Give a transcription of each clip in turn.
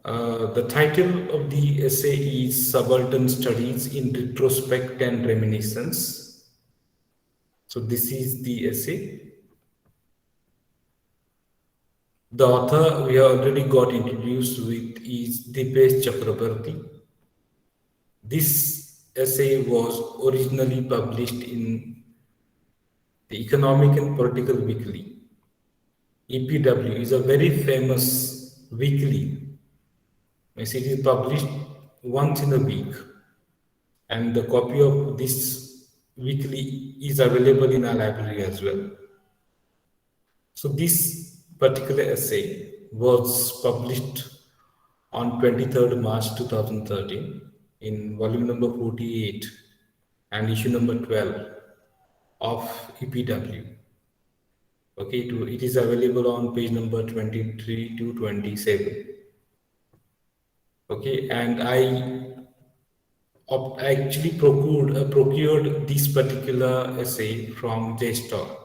The title of the essay is Subaltern Studies in Retrospect and Reminiscence. So, this is the essay. The author we have already got introduced with is Dipesh Chakrabarti. This essay was originally published in the Economic and Political Weekly. EPW is a very famous weekly. Means it is published once in a week, and the copy of this weekly is available in our library as well. So this particular essay was published on 23rd March 2013 in volume number 48 and issue number 12 of EPW. Okay, it is available on page number 23 to 27. Okay, and I actually procured this particular essay from JSTOR.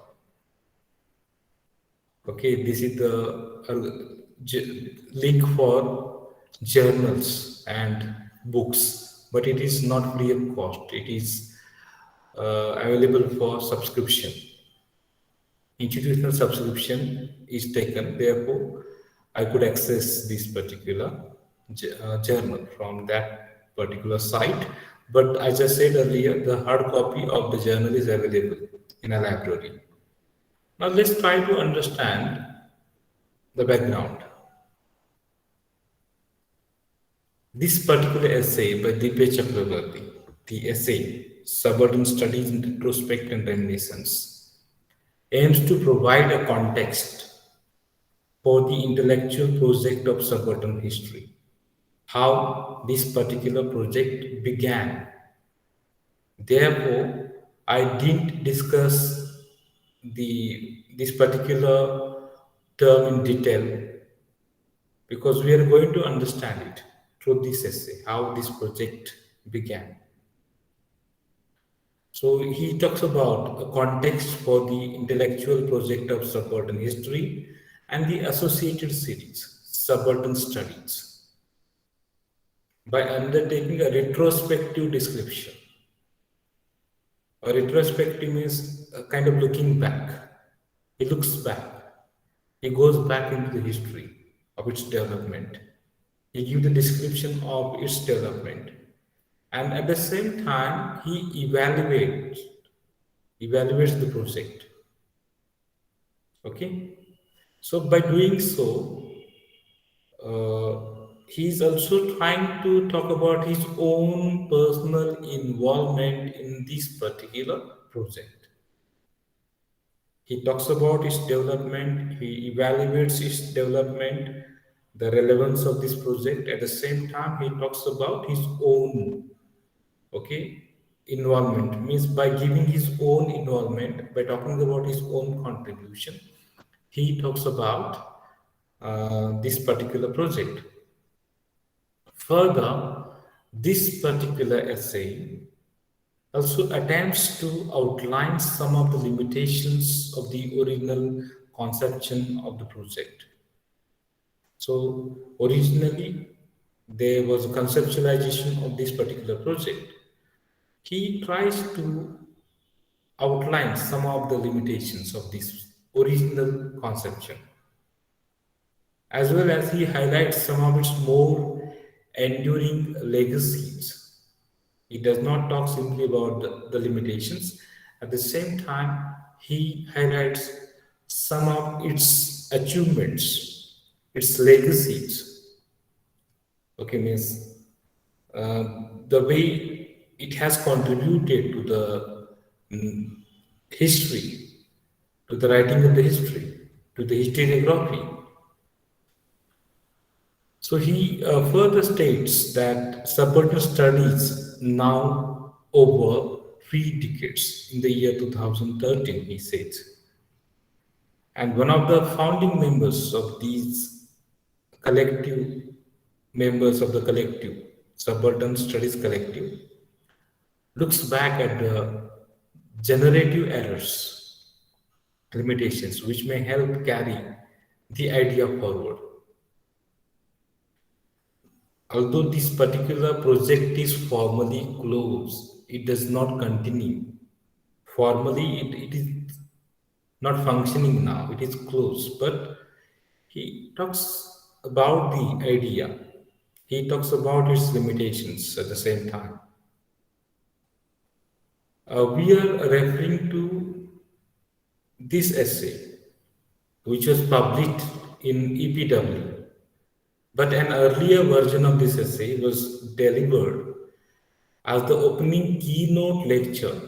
Okay, this is the link for journals and books, but it is not free of cost. It is available for subscription. Institutional subscription is taken, therefore, I could access this particular journal from that particular site. But as I said earlier, the hard copy of the journal is available in a library. Now let's try to understand the background. This particular essay by Dipesh Chakrabarti, the essay Subaltern Studies in Retrospect and Reminiscence, aims to provide a context for the intellectual project of subaltern history, how this particular project began. Therefore, I didn't discuss this particular term in detail because we are going to understand it through this essay, how this project began. So he talks about a context for the intellectual project of subaltern history and the associated series, Subaltern Studies, by undertaking a retrospective description. A retrospective means a kind of looking back. He looks back. He goes back into the history of its development. He gives the description of its development. And at the same time, he evaluates the project. Okay? So by doing so, he is also trying to talk about his own personal involvement in this particular project. He talks about its development, he evaluates its development, the relevance of this project. At the same time, he talks about his own, okay, involvement. Means by giving his own involvement, by talking about his own contribution, he talks about this particular project. Further, this particular essay also attempts to outline some of the limitations of the original conception of the project. So, originally, there was a conceptualization of this particular project. He tries to outline some of the limitations of this original conception, as well as he highlights some of its more enduring legacies. He does not talk simply about the limitations. At the same time, he highlights some of its achievements, its legacies. Okay, means the way it has contributed to the history, to the writing of the history, to the historiography. So he further states that subaltern studies now over 3 decades in the year 2013, he says. And one of the founding members of these collective, members of the collective, Subaltern Studies Collective, looks back at the generative errors, limitations, which may help carry the idea forward. Although this particular project is formally closed, it does not continue. Formally, it is not functioning now, it is closed. But he talks about the idea, he talks about its limitations at the same time. We are referring to this essay, which was published in EPW, but an earlier version of this essay was delivered as the opening keynote lecture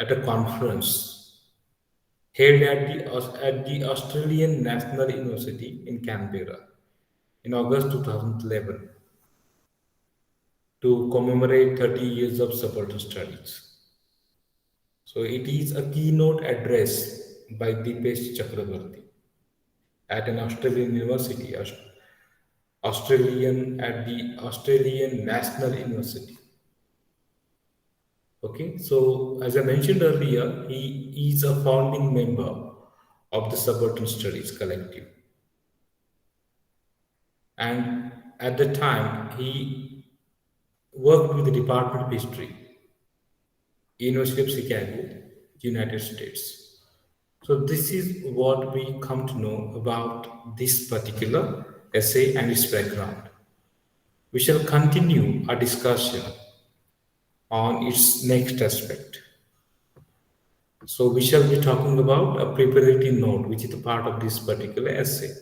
at a conference held at the Australian National University in Canberra in August 2011 to commemorate 30 years of subaltern studies. So it is a keynote address by Dipesh Chakrabarty at an Australian university, Australian at the Australian National University. Okay, so as I mentioned earlier, he is a founding member of the Subaltern Studies Collective. And at the time, he worked with the Department of History, University of Chicago, United States. So this is what we come to know about this particular essay and its background. We shall continue our discussion on its next aspect. So we shall be talking about a preparatory note, which is a part of this particular essay.